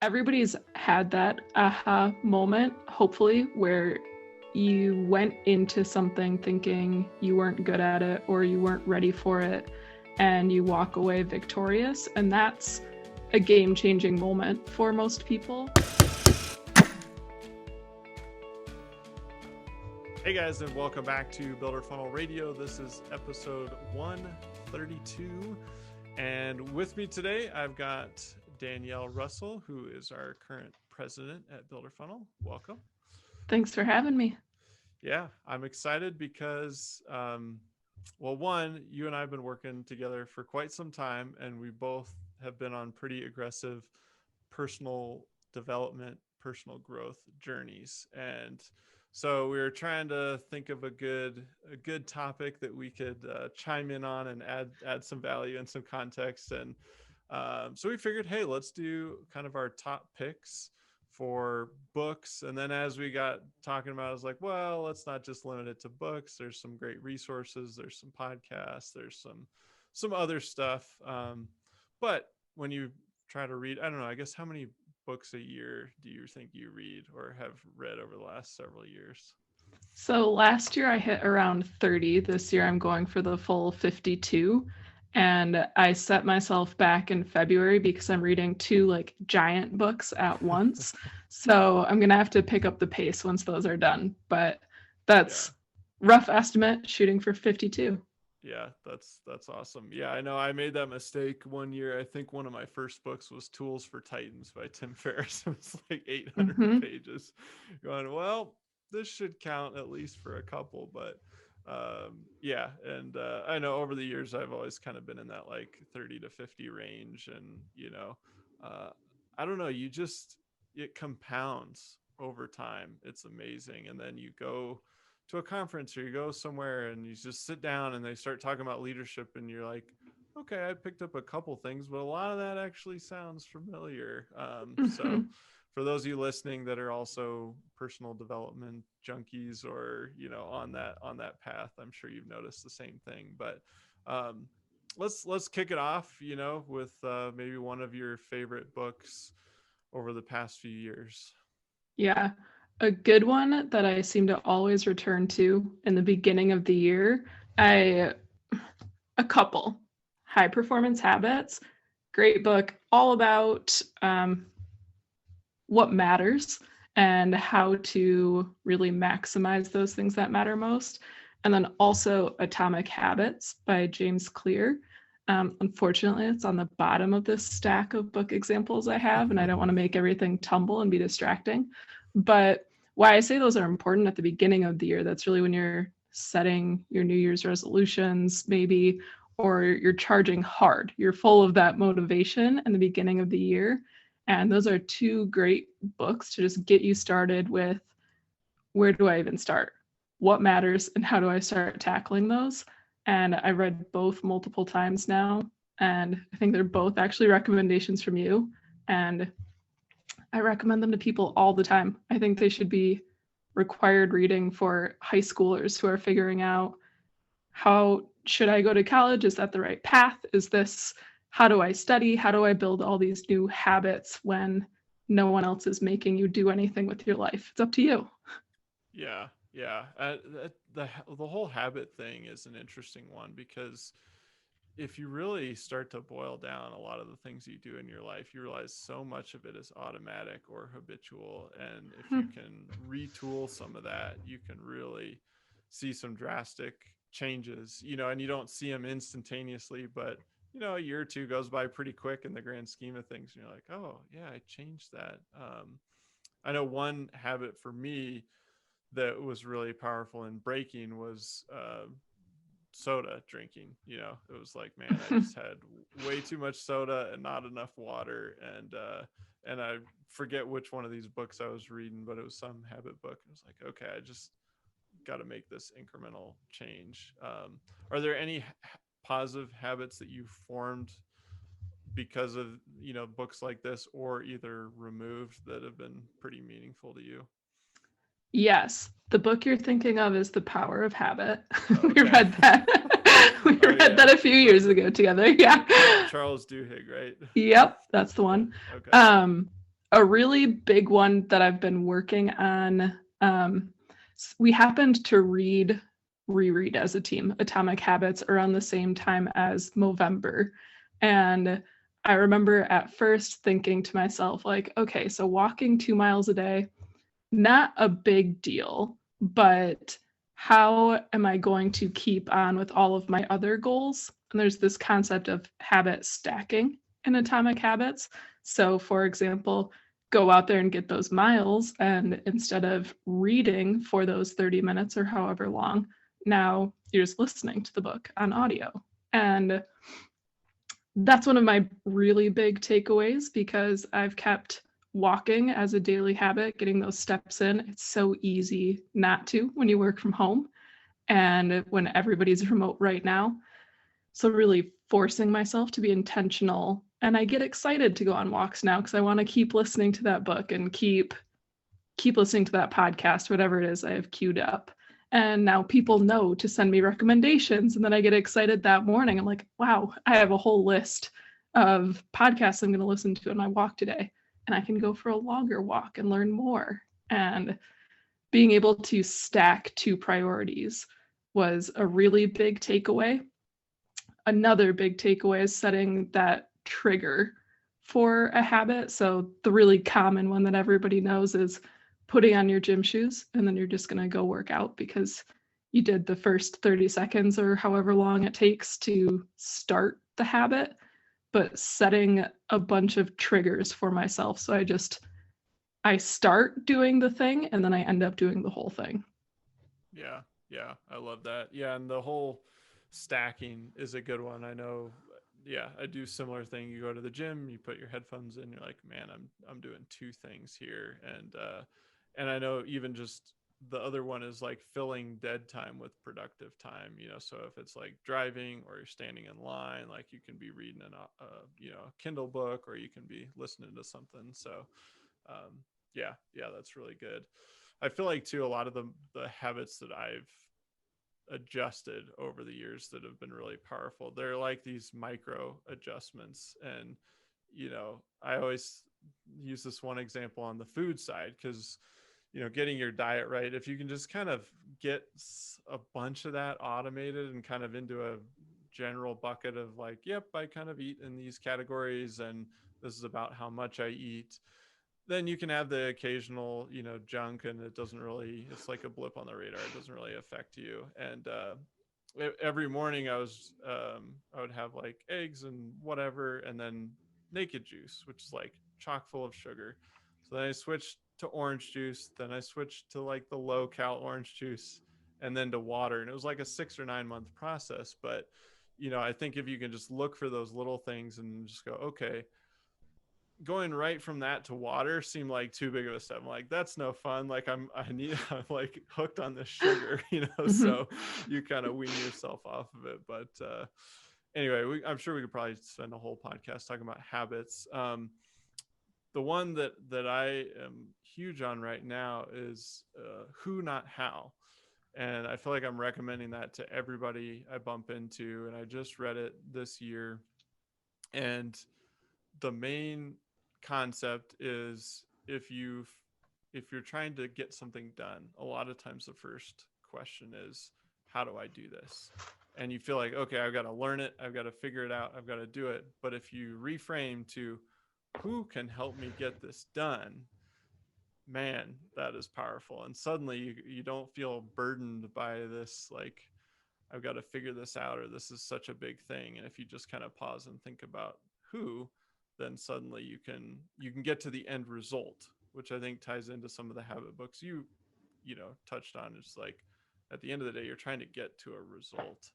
Everybody's had that aha moment, hopefully, where you went into something thinking you weren't good at it or you weren't ready for it, and you walk away victorious. And that's a game-changing moment for most people. Hey guys, and welcome back to Builder Funnel Radio. This is episode 132. And with me today, I've got Danielle Russell, who is our current president at Builder Funnel. Welcome. Thanks for having me. Yeah, I'm excited because, one, you and I have been working together for quite some time, and we both have been on pretty aggressive personal development, personal growth journeys. And so we were trying to think of a good topic that we could chime in on and add some value and some context. And so we figured, hey, let's do kind of our top picks for books. And then as we got talking about it, I was like, well, let's not just limit it to books. There's some great resources. There's some podcasts. There's some other stuff. But when you try to read, I don't know, I guess how many books a year do you think you read or have read over the last several years? So last year I hit around 30. This year I'm going for the full 52. And I set myself back in February because I'm reading two giant books at once. So I'm going to have to pick up the pace once those are done. But that's rough estimate, shooting for 52. Yeah, that's awesome. Yeah, I know I made that mistake one year. I think one of my first books was Tools for Titans by Tim Ferriss. It was like 800 pages. Going, well, this should count at least for a couple, but yeah. And I know over the years, I've always kind of been in that like 30 to 50 range. And, I don't know, it compounds over time. It's amazing. And then you go to a conference or you go somewhere and you just sit down and they start talking about leadership and you're like, okay, I picked up a couple things, but a lot of that actually sounds familiar. So for those of you listening that are also personal development junkies or, on that path, I'm sure you've noticed the same thing. But let's kick it off, with maybe one of your favorite books over the past few years. Yeah. A good one that I seem to always return to in the beginning of the year, a couple. High Performance Habits, great book, all about what matters and how to really maximize those things that matter most. And then also Atomic Habits by James Clear. Unfortunately, it's on the bottom of this stack of book examples I have, and I don't want to make everything tumble and be distracting. But why I say those are important at the beginning of the year, that's really when you're setting your New Year's resolutions, maybe, or you're charging hard. You're full of that motivation in the beginning of the year. And those are two great books to just get you started with, where do I even start? What matters and how do I start tackling those? And I read both multiple times now. And I think they're both actually recommendations from you. And I recommend them to people all the time. I think they should be required reading for high schoolers who are figuring out, how should I go to college? Is that the right path? How do I study? How do I build all these new habits when no one else is making you do anything with your life? It's up to you. Yeah. The whole habit thing is an interesting one because if you really start to boil down a lot of the things you do in your life, you realize so much of it is automatic or habitual. And if you can retool some of that, you can really see some drastic changes, and you don't see them instantaneously, but a year or two goes by pretty quick in the grand scheme of things. And you're like, oh yeah, I changed that. I know one habit for me that was really powerful in breaking was soda drinking. It was like, man, I just had way too much soda and not enough water. And I forget which one of these books I was reading, but it was some habit book. It was like, okay, I just got to make this incremental change. Are there any positive habits that you formed because of books like this, or either removed, that have been pretty meaningful to you? Yes. The book you're thinking of is The Power of Habit. Okay. We read that. We read that a few years ago together. Yeah. Charles Duhigg, right? Yep, that's the one. Okay. A really big one that I've been working on, we happened to reread as a team Atomic Habits around the same time as Movember. And I remember at first thinking to myself, like, okay, so walking 2 miles a day, not a big deal, but how am I going to keep on with all of my other goals? And there's this concept of habit stacking in Atomic Habits. So, for example, go out there and get those miles, and instead of reading for those 30 minutes or however long, now you're just listening to the book on audio. And that's one of my really big takeaways because I've kept walking as a daily habit, getting those steps in. It's so easy not to when you work from home and when everybody's remote right now. So, really forcing myself to be intentional. And I get excited to go on walks now because I want to keep listening to that book and keep listening to that podcast, whatever it is I have queued up. And now people know to send me recommendations. And then I get excited that morning. I'm like, wow, I have a whole list of podcasts I'm going to listen to on my walk today. And I can go for a longer walk and learn more. And being able to stack two priorities was a really big takeaway. Another big takeaway is setting that trigger for a habit. So the really common one that everybody knows is putting on your gym shoes and then you're just going to go work out because you did the first 30 seconds or however long it takes to start the habit, but setting a bunch of triggers for myself. So I start doing the thing and then I end up doing the whole thing. Yeah. Yeah. I love that. Yeah. And the whole stacking is a good one. I know. Yeah. I do similar thing. You go to the gym, you put your headphones in, you're like, man, I'm doing two things here. And I know even just the other one is like filling dead time with productive time, so if it's like driving or you're standing in line, like you can be reading a Kindle book or you can be listening to something. So yeah, that's really good. I feel like too, a lot of the habits that I've adjusted over the years that have been really powerful, they're like these micro adjustments. And I always use this one example on the food side because getting your diet right, if you can just kind of get a bunch of that automated and kind of into a general bucket of like, yep, I kind of eat in these categories and this is about how much I eat, then you can have the occasional junk, and it's like a blip on the radar. It doesn't really affect you. And every morning I would have like eggs and whatever, and then naked juice, which is like chock full of sugar. So then I switched to orange juice, then I switched to like the low cal orange juice, and then to water. And it was like a 6 or 9 month process. But I think if you can just look for those little things and just go, okay, going right from that to water seemed like too big of a step. I'm like, that's no fun. Like I'm like hooked on this sugar, so you kind of wean yourself off of it. But anyway, I'm sure we could probably spend a whole podcast talking about habits. The one that I am huge on right now is who, not how. And I feel like I'm recommending that to everybody I bump into. And I just read it this year. And the main concept is if you're trying to get something done, a lot of times the first question is, how do I do this? And you feel like, okay, I've got to learn it, I've got to figure it out, I've got to do it. But if you reframe to who can help me get this done, man, that is powerful. And suddenly you don't feel burdened by this, like, I've got to figure this out, or this is such a big thing. And if you just kind of pause and think about who, then suddenly you can get to the end result, which I think ties into some of the habit books you touched on. It's like at the end of the day, you're trying to get to a result.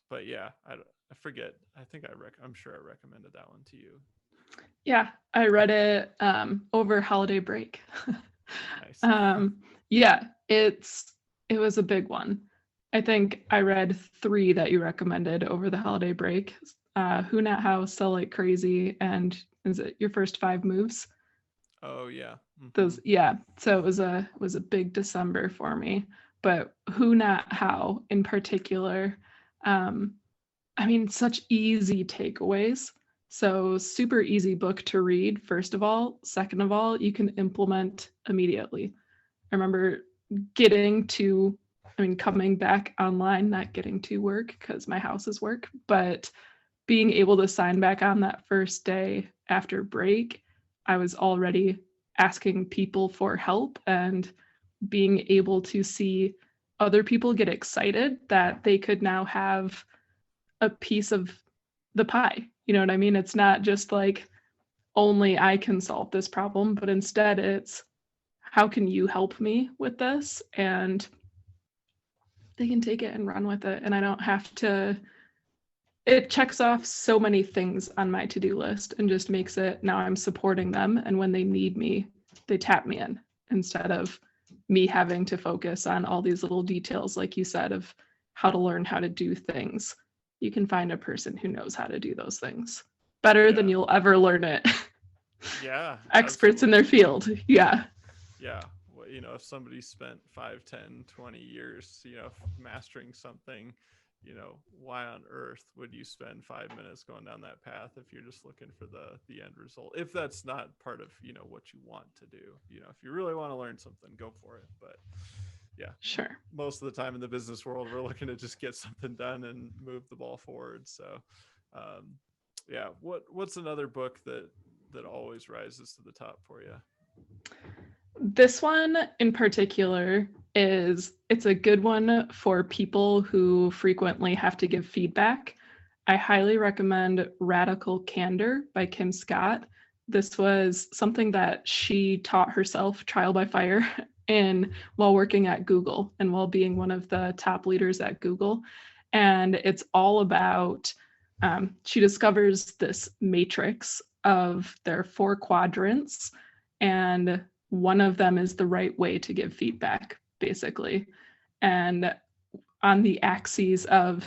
But yeah, I forget. I think I'm sure I recommended that one to you. Yeah, I read it over holiday break. Nice. Yeah, it was a big one. I think I read 3 that you recommended over the holiday break. Who, Not How, Sell Like Crazy, and is it Your First 5 Moves? Oh yeah. Mm-hmm. Those, yeah. So it was a big December for me. But Who, Not How in particular, I mean, such easy takeaways, So, super easy book to read, first of all. Second of all, you can implement immediately. I remember getting to, coming back online, not getting to work because my house is work, but being able to sign back on that first day after break, I was already asking people for help and being able to see other people get excited that they could now have a piece of the pie. You know what I mean? It's not just like only I can solve this problem, but instead it's how can you help me with this? And they can take it and run with it. And I don't have to, it checks off so many things on my to do list and just makes it now I'm supporting them. And when they need me, they tap me in instead of me having to focus on all these little details, like you said, of how to learn how to do things. You can find a person who knows how to do those things better than Yeah. you'll ever learn it. Yeah, Experts in their absolutely. field. Yeah. Yeah. Well, if somebody spent 5, 10, 20 years, mastering something, why on earth would you spend 5 minutes going down that path if you're just looking for the end result? If that's not part of, what you want to do, if you really want to learn something, go for it. But yeah, Sure. most of the time in the business world, we're looking to just get something done and move the ball forward. So, um, yeah, what's another book that always rises to the top for you? This one in particular it's a good one for people who frequently have to give feedback. I highly recommend Radical Candor by Kim Scott. This was something that she taught herself trial by fire in while working at Google and while being one of the top leaders at Google. And it's all about she discovers this matrix of their 4 quadrants, and one of them is the right way to give feedback, basically. And on the axes of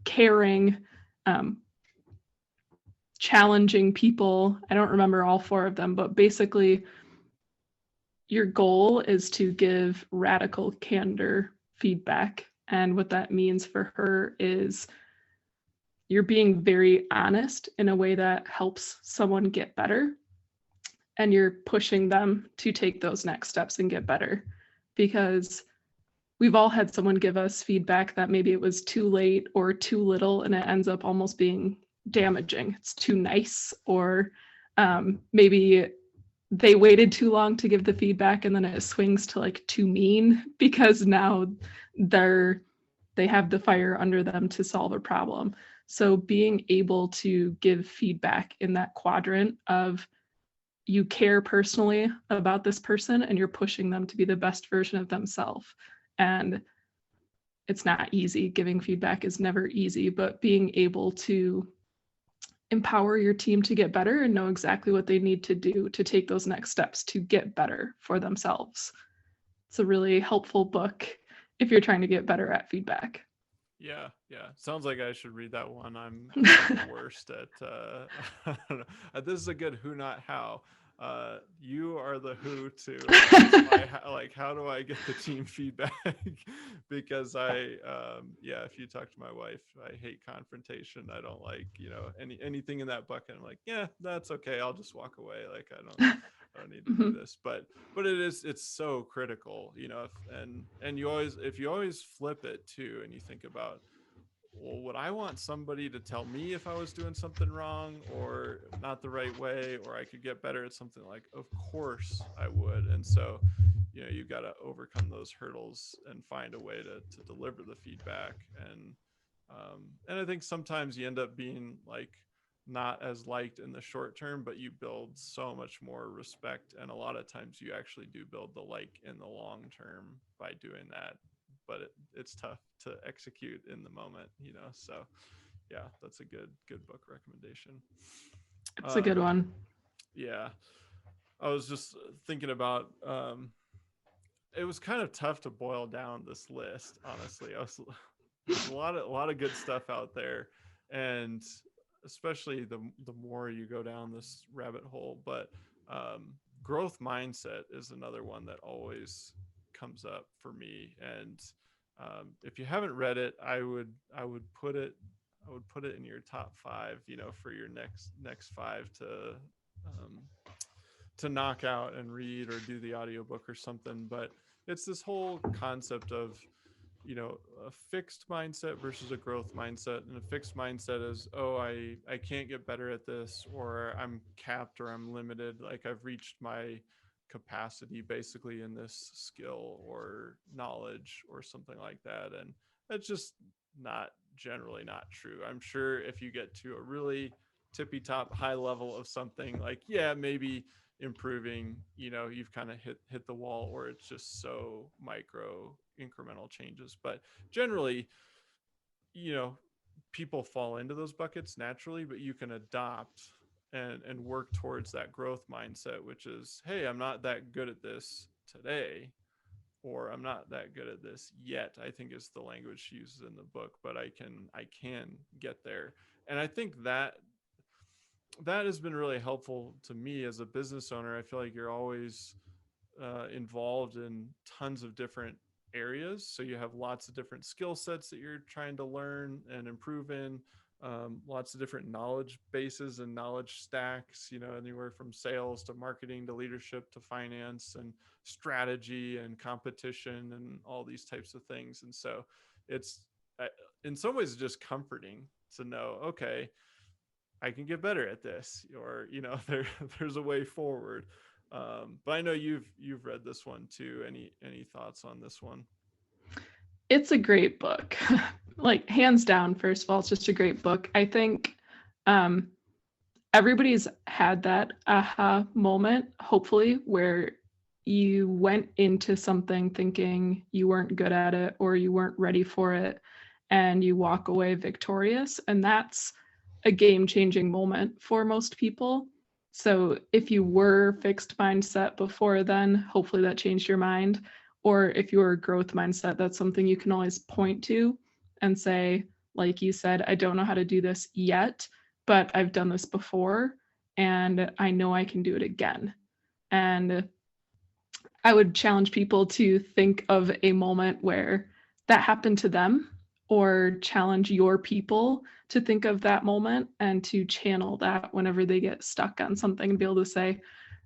caring, um, challenging people, I don't remember all 4 of them, but basically, your goal is to give radical candor feedback. And what that means for her is you're being very honest in a way that helps someone get better, and you're pushing them to take those next steps and get better, because we've all had someone give us feedback that maybe it was too late or too little and it ends up almost being damaging. It's too nice, or maybe they waited too long to give the feedback and then it swings to like too mean because now they're they have the fire under them to solve a problem. So being able to give feedback in that quadrant of you care personally about this person and you're pushing them to be the best version of themselves. And it's not easy. Giving feedback is never easy, but being able to empower your team to get better and know exactly what they need to do to take those next steps to get better for themselves. It's a really helpful book if you're trying to get better at feedback. Yeah, yeah. Sounds like I should read that one. I'm the worst at I don't know. This is a good who not how. You are the who to my like how do I get the team feedback? Because yeah, if you talk to my wife, I hate confrontation. I don't like, anything in that bucket. I'm like, yeah, that's okay. I'll just walk away. Like I don't need to do Mhm. this. But it's so critical, and if you always flip it too, and you think about, well, would I want somebody to tell me if I was doing something wrong or not the right way, or I could get better at something? Like, of course I would. And so, you've got to overcome those hurdles and find a way to deliver the feedback. And I think sometimes you end up being like not as liked in the short term, but you build so much more respect. And a lot of times you actually do build the like in the long term by doing that. But it's tough to execute in the moment, So yeah, that's a good book recommendation. It's a good Um, one. yeah, I was just thinking about. It was kind of tough to boil down this list, honestly. There's a lot of good stuff out there, and especially the more you go down this rabbit hole. But growth mindset is another one that always comes up for me. And if you haven't read it, I would put it would put it in your top 5, for your next 5 to knock out and read or do the audiobook or something. But it's this whole concept of, a fixed mindset versus a growth mindset. And a fixed mindset is, oh, I can't get better at this, or I'm capped, or I'm limited, like I've reached my capacity basically in this skill or knowledge or something like that. And that's just generally not true. I'm sure if you get to a really tippy top high level of something, like, yeah, maybe improving, you've kind of hit the wall, or it's just so micro incremental changes. But generally, you know people fall into those buckets naturally, but you can adopt and work towards that growth mindset, which is, hey, I'm not that good at this today, or I'm not that good at this yet, I think is the language she uses in the book, but I can get there. And I think that has been really helpful to me as a business owner. I feel like you're always involved in tons of different areas. So you have lots of different skill sets that you're trying to learn and improve in, lots of different knowledge bases and knowledge stacks, anywhere from sales to marketing to leadership to finance and strategy and competition and all these types of things. And so it's, in some ways, just comforting to know, okay, I can get better at this, or there's a way forward. But I know you've read this one too. Any thoughts on this one? It's a great book. Like, hands down, first of all, it's just a great book. I think everybody's had that aha moment, hopefully, where you went into something thinking you weren't good at it or you weren't ready for it, and you walk away victorious. And that's a game-changing moment for most people. So if you were fixed mindset before then, hopefully that changed your mind. Or if you were a growth mindset, that's something you can always point to and say, like you said, I don't know how to do this yet, but I've done this before and I know I can do it again. And I would challenge people to think of a moment where that happened to them, or challenge your people to think of that moment and to channel that whenever they get stuck on something, and be able to say,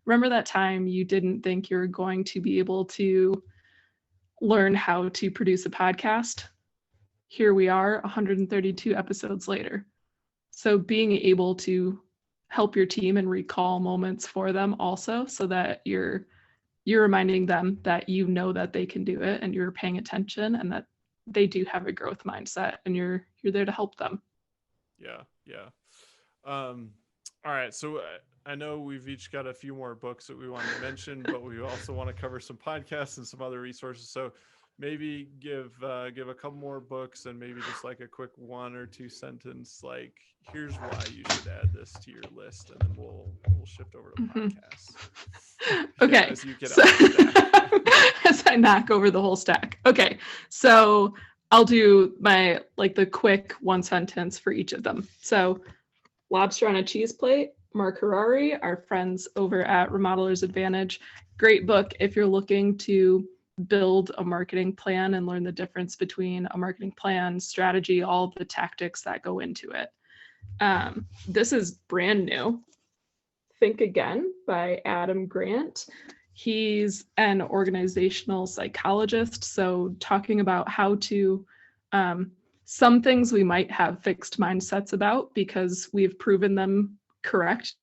remember that time you didn't think you're going to be able to learn how to produce a podcast? Here we are 132 episodes later. So being able to help your team and recall moments for them also, so that you're reminding them that you know that they can do it and you're paying attention and that they do have a growth mindset and you're there to help them. Yeah. All right. So I know we've each got a few more books that we want to mention, but we also want to cover some podcasts and some other resources. So maybe give a couple more books, and maybe just like a quick 1 or 2 sentence, like, here's why you should add this to your list, and then we'll shift over to podcasts. Okay. Yeah, as you get out of the as I knock over the whole stack. Okay. So I'll do the quick 1 sentence for each of them. So Lobster on a Cheese Plate, Mark Harari, our friends over at Remodeler's Advantage. Great book if you're looking to build a marketing plan and learn the difference between a marketing plan, strategy, all the tactics that go into it. This is brand new. Think Again by Adam Grant. He's an organizational psychologist, so talking about how to some things we might have fixed mindsets about because we've proven them correct.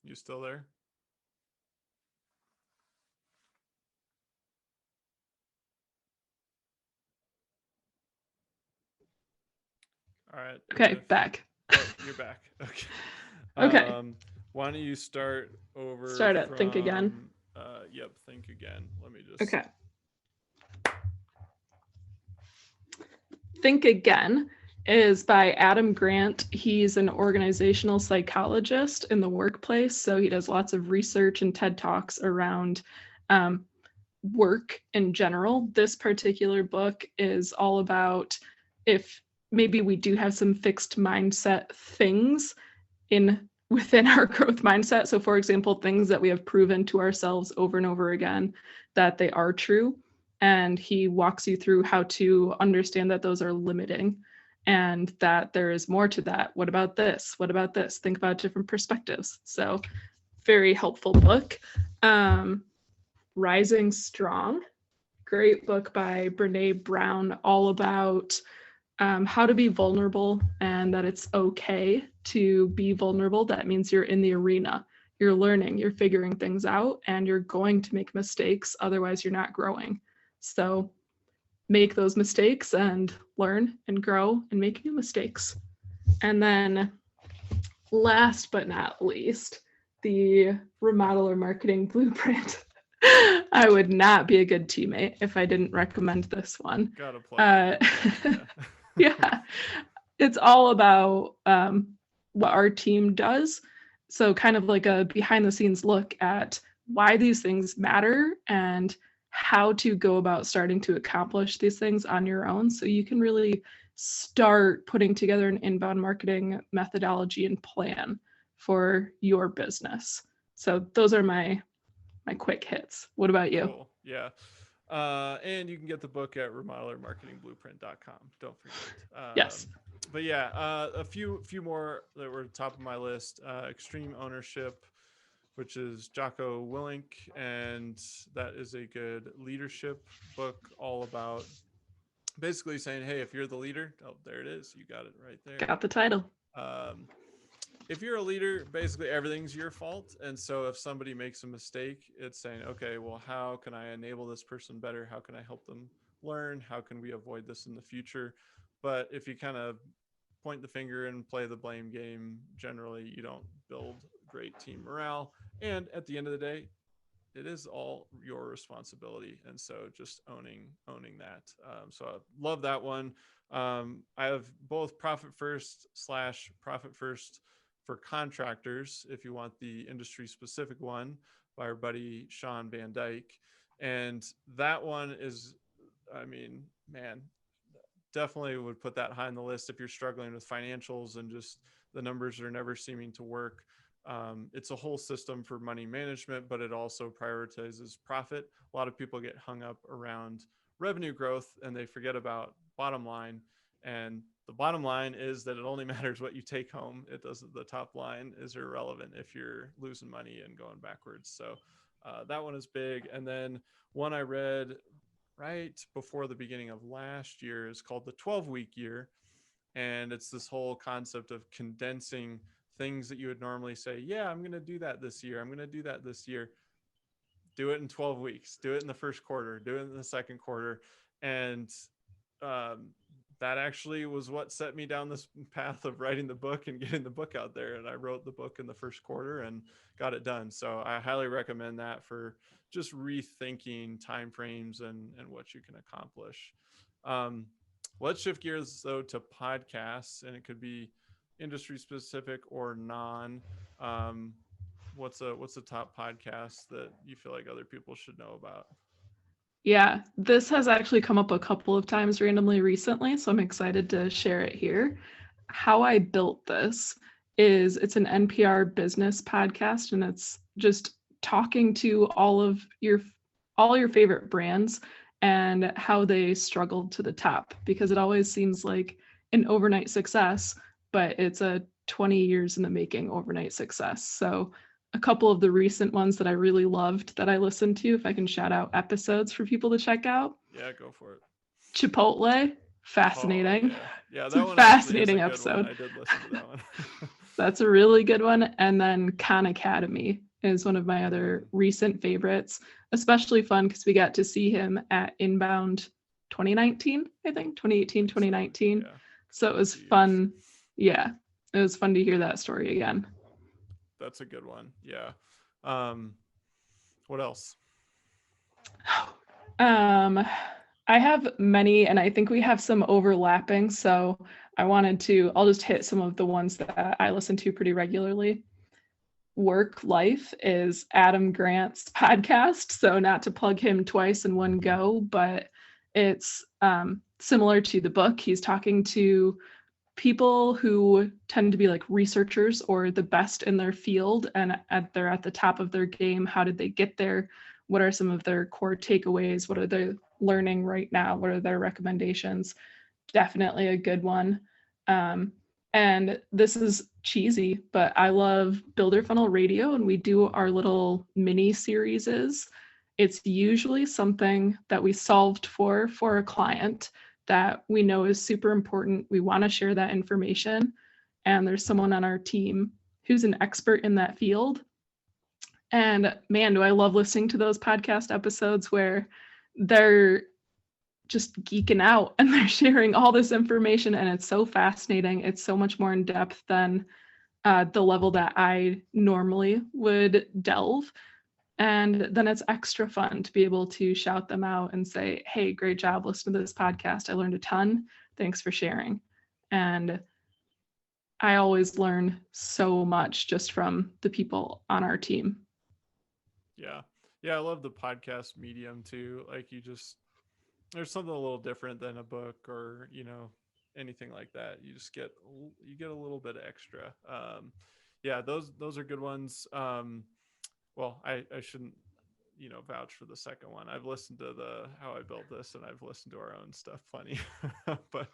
You still there? All right. Okay, back. Oh, you're back. Okay. Okay. Why don't you start over? Start at Think Again. Yep, Think Again. Let me just. Okay. Think Again is by Adam Grant. He's an organizational psychologist in the workplace. So he does lots of research and TED Talks around work in general. This particular book is all about if maybe we do have some fixed mindset things in within our growth mindset. So for example, things that we have proven to ourselves over and over again that they are true. And he walks you through how to understand that those are limiting and that there is more to that. What about this? What about this? Think about different perspectives. So very helpful book. Rising Strong, great book by Brene Brown, all about how to be vulnerable and that it's okay to be vulnerable. That means you're in the arena, you're learning, you're figuring things out, and you're going to make mistakes. Otherwise, you're not growing. So make those mistakes and learn and grow and make new mistakes. And then last but not least, the Remodeler Marketing Blueprint. I would not be a good teammate if I didn't recommend this one. Gotta plug Yeah, it's all about what our team does. So kind of like a behind the scenes look at why these things matter and how to go about starting to accomplish these things on your own. So you can really start putting together an inbound marketing methodology and plan for your business. So those are my quick hits. What about you? Cool. Yeah. And you can get the book at remodelermarketingblueprint.com. Don't forget. Yes. But yeah, a few more that were top of my list. Extreme Ownership, which is Jocko Willink, and that is a good leadership book all about basically saying, hey, if you're the leader, oh, there it is. You got it right there. Got the title. If you're a leader, basically everything's your fault. And so if somebody makes a mistake, it's saying, okay, well, how can I enable this person better? How can I help them learn? How can we avoid this in the future? But if you kind of point the finger and play the blame game, generally you don't build great team morale. And at the end of the day, it is all your responsibility. And so just owning that. So I love that one. I have both Profit First / Profit First for contractors, if you want the industry specific one, by our buddy Sean Van Dyke. And that one is, I mean, man, definitely would put that high on the list if you're struggling with financials and just the numbers are never seeming to work. It's a whole system for money management, but it also prioritizes profit. A lot of people get hung up around revenue growth and they forget about bottom line. And the bottom line is that it only matters what you take home. It doesn't, the top line is irrelevant if you're losing money and going backwards. So that one is big. And then one I read right before the beginning of last year is called the 12-week year. And it's this whole concept of condensing things that you would normally say, yeah, I'm going to do that this year. I'm going to do that this year. Do it in 12 weeks. Do it in the first quarter. Do it in the second quarter. And that actually was what set me down this path of writing the book and getting the book out there. And I wrote the book in the first quarter and got it done. So I highly recommend that for just rethinking timeframes and what you can accomplish. Let's shift gears though to podcasts, and it could be industry specific or non. What's a top podcast that you feel like other people should know about? Yeah, this has actually come up a couple of times randomly recently, so I'm excited to share it here. How I built this is it's an NPR business podcast, and it's just talking to all your favorite brands and how they struggled to the top, because it always seems like an overnight success, but it's a 20 years in the making overnight success. So a couple of the recent ones that I really loved that I listened to, if I can shout out episodes for people to check out. Yeah, go for it. Chipotle, fascinating. Oh, yeah, it's that a one fascinating is a episode. One. I did listen to that one. That's a really good one. And then Khan Academy is one of my other recent favorites, especially fun because we got to see him at Inbound 2019, I think, 2018, 2019. Yeah. So it was fun. Yeah, it was fun to hear that story again. That's a good one. Yeah. What else? I have many, and I think we have some overlapping. So I'll just hit some of the ones that I listen to pretty regularly. Work Life is Adam Grant's podcast. So not to plug him twice in one go, but it's similar to the book. He's talking to people who tend to be like researchers or the best in their field, and they're at the top of their game. How did they get there? What are some of their core takeaways? What are they learning right now? What are their recommendations? Definitely a good one. Um, and this is cheesy, but I love Builder Funnel Radio, and we do our little mini series. It's usually something that we solved for a client that we know is super important. We want to share that information, and there's someone on our team who's an expert in that field. And man, do I love listening to those podcast episodes where they're just geeking out and they're sharing all this information, and it's so fascinating. It's so much more in depth than the level that I normally would delve. And then it's extra fun to be able to shout them out and say, hey, great job, listen to this podcast. I learned a ton. Thanks for sharing. And I always learn so much just from the people on our team. Yeah. Yeah. I love the podcast medium too. Like there's something a little different than a book or, anything like that. You get a little bit extra. Yeah, those are good ones. Well, I shouldn't, vouch for the second one. I've listened to the How I Built This, and I've listened to our own stuff funny. But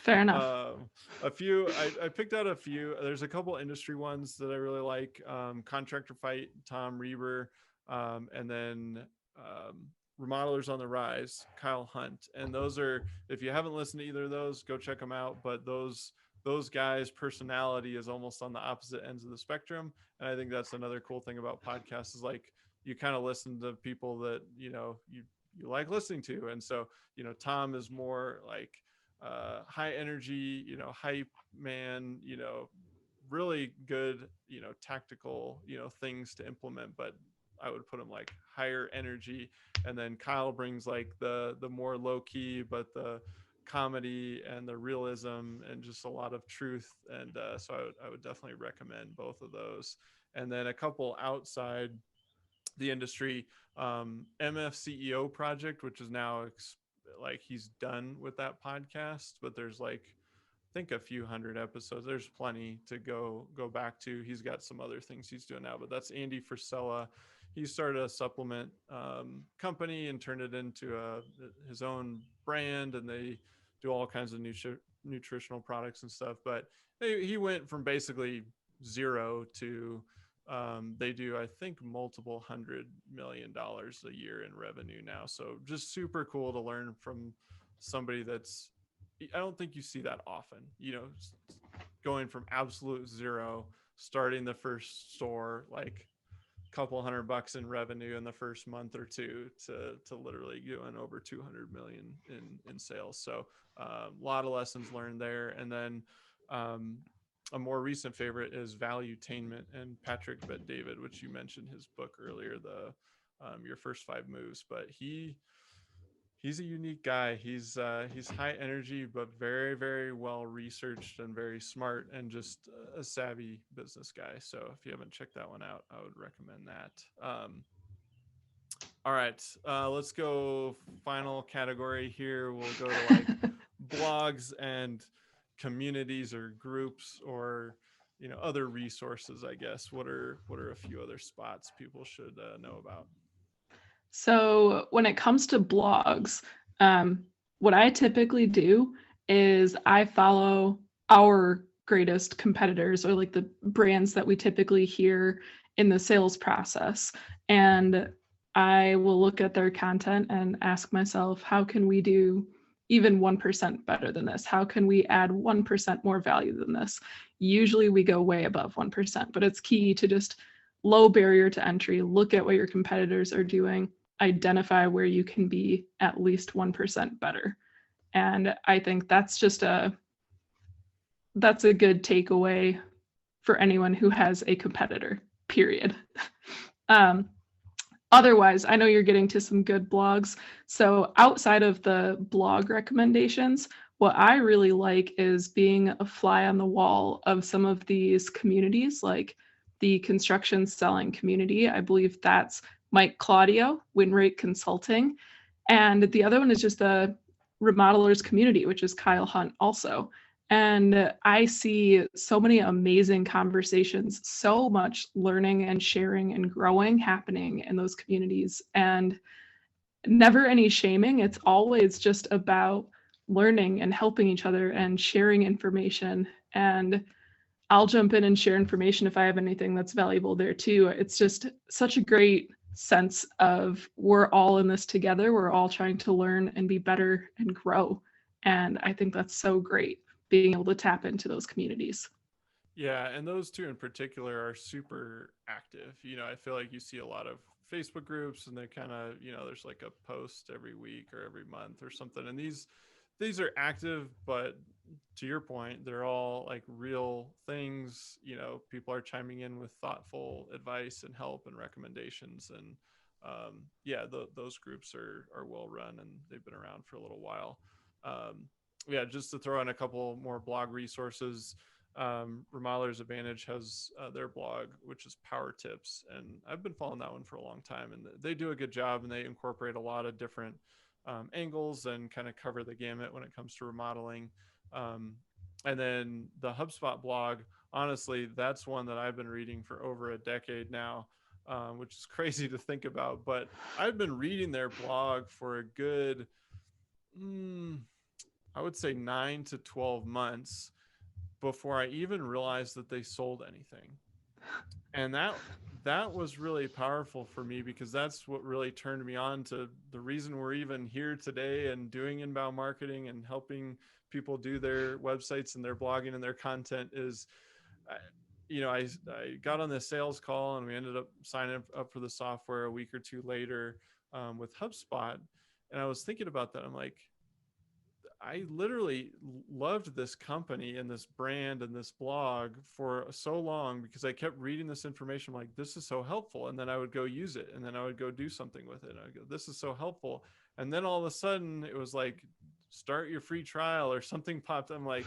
fair enough. A few, I picked out a few. There's a couple industry ones that I really like. Contractor Fight, Tom Reber, and then Remodelers on the Rise, Kyle Hunt. And those are, if you haven't listened to either of those, go check them out. But those guys' personality is almost on the opposite ends of the spectrum. And I think that's another cool thing about podcasts is like you kind of listen to people that, you like listening to. And so, Tom is more like high energy, hype man, really good, tactical, things to implement, but I would put him like higher energy. And then Kyle brings like the more low key, but the comedy and the realism and just a lot of truth. And so I would definitely recommend both of those. And then a couple outside the industry, MF CEO Project, which is now like he's done with that podcast, but there's like I think a few hundred episodes. There's plenty to go back to. He's got some other things he's doing now, but that's Andy Frisella. He started a supplement company and turned it into his own brand, and they do all kinds of nutritional products and stuff. But he went from basically zero to they do, I think, multiple $100 million a year in revenue now. So just super cool to learn from somebody that's, I don't think you see that often, going from absolute zero, starting the first store, like a couple $100 in revenue in the first month or two to literally going over 200 million in sales. So a lot of lessons learned there. And then a more recent favorite is Valuetainment and Patrick Bet-David, which you mentioned his book earlier, the Your First 5 Moves. But he's a unique guy. He's high energy, but very, very well researched and very smart and just a savvy business guy. So if you haven't checked that one out, I would recommend that. All right, let's go final category here. We'll go to like blogs and communities or groups or other resources, I guess. What are a few other spots people should know about? So when it comes to blogs, what I typically do is I follow our greatest competitors, or like the brands that we typically hear in the sales process. And I will look at their content and ask myself, how can we do even 1% better than this? How can we add 1% more value than this? Usually we go way above 1%, but it's key to just low barrier to entry, look at what your competitors are doing, identify where you can be at least 1% better. And I think that's a good takeaway for anyone who has a competitor, period. Otherwise, I know you're getting to some good blogs. So outside of the blog recommendations, what I really like is being a fly on the wall of some of these communities, like the construction selling community. I believe that's Mike Claudio, Win Rate Consulting. And the other one is just the remodelers community, which is Kyle Hunt also. And I see so many amazing conversations, so much learning and sharing and growing happening in those communities, and never any shaming. It's always just about learning and helping each other and sharing information. And I'll jump in and share information if I have anything that's valuable there too. It's just such a great sense of we're all in this together. We're all trying to learn and be better and grow. And I think that's so great being able to tap into those communities. Yeah, and those two in particular are super active. I feel like you see a lot of Facebook groups, and they kind of, there's like a post every week or every month or something. And these are active, but to your point, they're all like real things. People are chiming in with thoughtful advice and help and recommendations. And yeah, those groups are well run, and they've been around for a little while. Um, yeah, just to throw in a couple more blog resources. Remodeler's Advantage has their blog, which is Power Tips, and I've been following that one for a long time, and they do a good job, and they incorporate a lot of different angles and kind of cover the gamut when it comes to remodeling. And then the HubSpot blog, honestly, that's one that I've been reading for over a decade now, which is crazy to think about, but I've been reading their blog for a good, I would say 9 to 12 months before I even realized that they sold anything. And that was really powerful for me, because that's what really turned me on to the reason we're even here today and doing inbound marketing and helping people do their websites and their blogging and their content is, I got on this sales call, and we ended up signing up for the software a week or two later with HubSpot. And I was thinking about that. I'm like, I literally loved this company and this brand and this blog for so long because I kept reading this information. I'm like, this is so helpful. And then I would go use it, and then I would go do something with it. And I would go, this is so helpful. And then all of a sudden it was like, start your free trial or something popped. I'm like,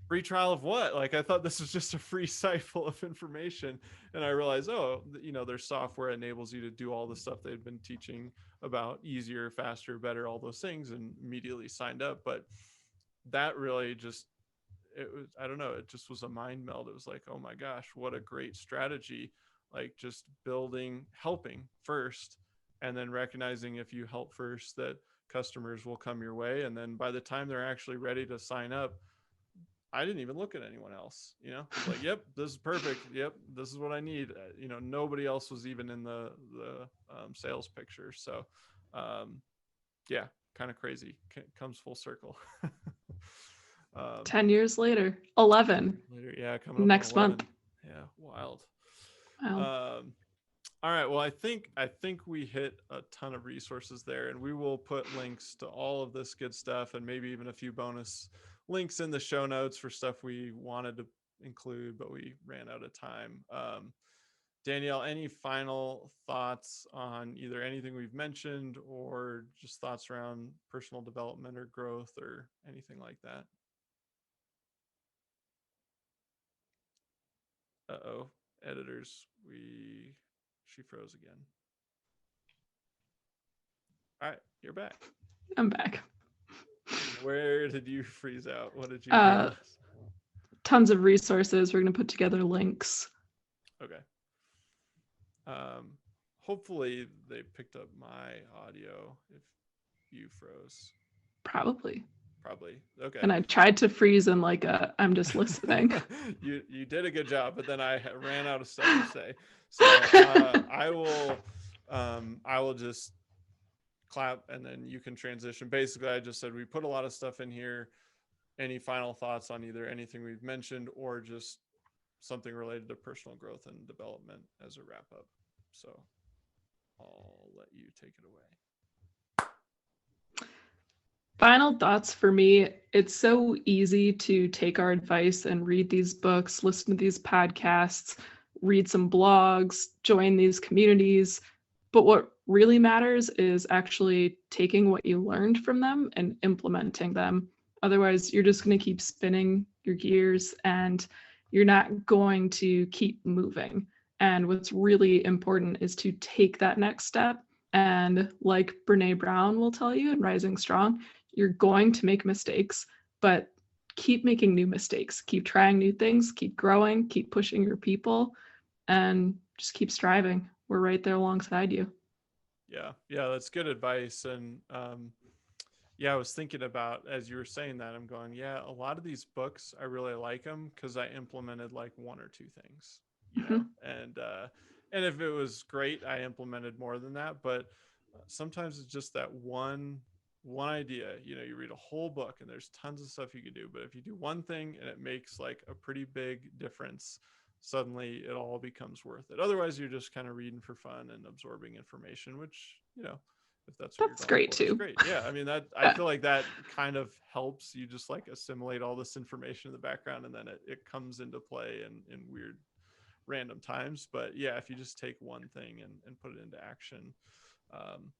free trial of what? Like, I thought this was just a free site full of information. And I realized, their software enables you to do all the stuff they've been teaching about easier, faster, better, all those things, and immediately signed up. But that really just, I don't know, it just was a mind meld. It was like, oh my gosh, what a great strategy. Like, just helping first, and then recognizing if you help first that customers will come your way. And then by the time they're actually ready to sign up, I didn't even look at anyone else. It's like, yep, this is perfect. Yep, this is what I need. Nobody else was even in the sales picture. So, yeah, kind of crazy. Comes full circle. 10 years later, 11 later, yeah, coming up next on 11. month. Yeah, wild. Wow. All right. Well, I think we hit a ton of resources there, and we will put links to all of this good stuff, and maybe even a few bonus links in the show notes for stuff we wanted to include, but we ran out of time. Danielle, any final thoughts on either anything we've mentioned, or just thoughts around personal development or growth or anything like that? Uh-oh, editors, she froze again. All right, you're back. I'm back. Where did you freeze out? What did you realize? Tons of resources. We're going to put together links. Okay. Hopefully they picked up my audio if you froze. Probably. Okay. And I tried to freeze in like I'm just listening. You did a good job, but then I ran out of stuff to say. So I will just clap, and then you can transition. Basically, I just said we put a lot of stuff in here. Any final thoughts on either anything we've mentioned or just something related to personal growth and development as a wrap up? So I'll let you take it away. Final thoughts for me. It's so easy to take our advice and read these books, listen to these podcasts, read some blogs, join these communities. But what really matters is actually taking what you learned from them and implementing them. Otherwise, you're just going to keep spinning your gears and you're not going to keep moving. And what's really important is to take that next step. And like Brene Brown will tell you in Rising Strong, you're going to make mistakes, but keep making new mistakes, keep trying new things, keep growing, keep pushing your people, and just keep striving. We're right there alongside you. Yeah, that's good advice. And yeah, I was thinking about, as you were saying that, I'm going, yeah, a lot of these books, I really like them because I implemented like one or two things, Mhm. and if it was great, I implemented more than that. But sometimes it's just that one idea. You read a whole book and there's tons of stuff you could do, but if you do one thing and it makes like a pretty big difference, suddenly it all becomes worth it. Otherwise, you're just kind of reading for fun and absorbing information, which if that's what you're That's going great for, it's too. great. Yeah, I mean, that I Yeah. feel like that kind of helps you just like assimilate all this information in the background, and then it comes into play in weird random times. But yeah, if you just take one thing and put it into action, um,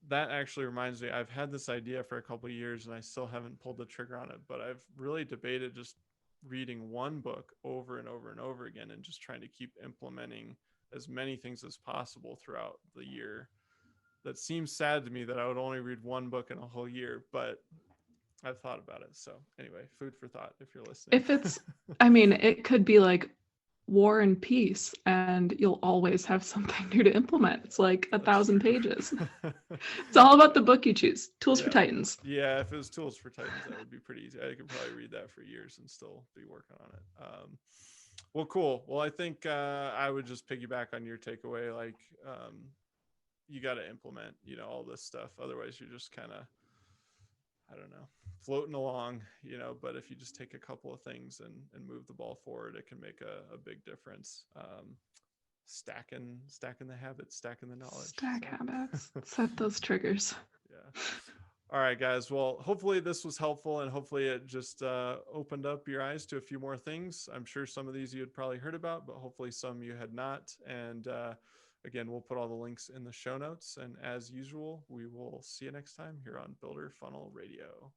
that actually reminds me, I've had this idea for a couple of years and I still haven't pulled the trigger on it, but I've really debated just reading one book over and over and over again and just trying to keep implementing as many things as possible throughout the year. That seems sad to me that I would only read one book in a whole year, but I've thought about it. So anyway, food for thought if you're listening. If it's, I mean, it could be like War and Peace, and you'll always have something new to implement. It's like a That's thousand true. pages. It's all about the book you choose. Tools for Yeah. Titans. Yeah, if it was Tools for Titans, that would be pretty easy. I could probably read that for years and still be working on it. Well, cool. Well, I think I would just piggyback on your takeaway. Like, you got to implement, all this stuff. Otherwise, you're just kind of, I don't know, floating along, but if you just take a couple of things and move the ball forward, it can make a big difference. Stacking the habits, stacking the knowledge. Stack So. habits. Set those triggers. Yeah. All right, guys. Well, hopefully this was helpful and hopefully it just opened up your eyes to a few more things. I'm sure some of these you had probably heard about, but hopefully some you had not. And again, we'll put all the links in the show notes. And as usual, we will see you next time here on Builder Funnel Radio.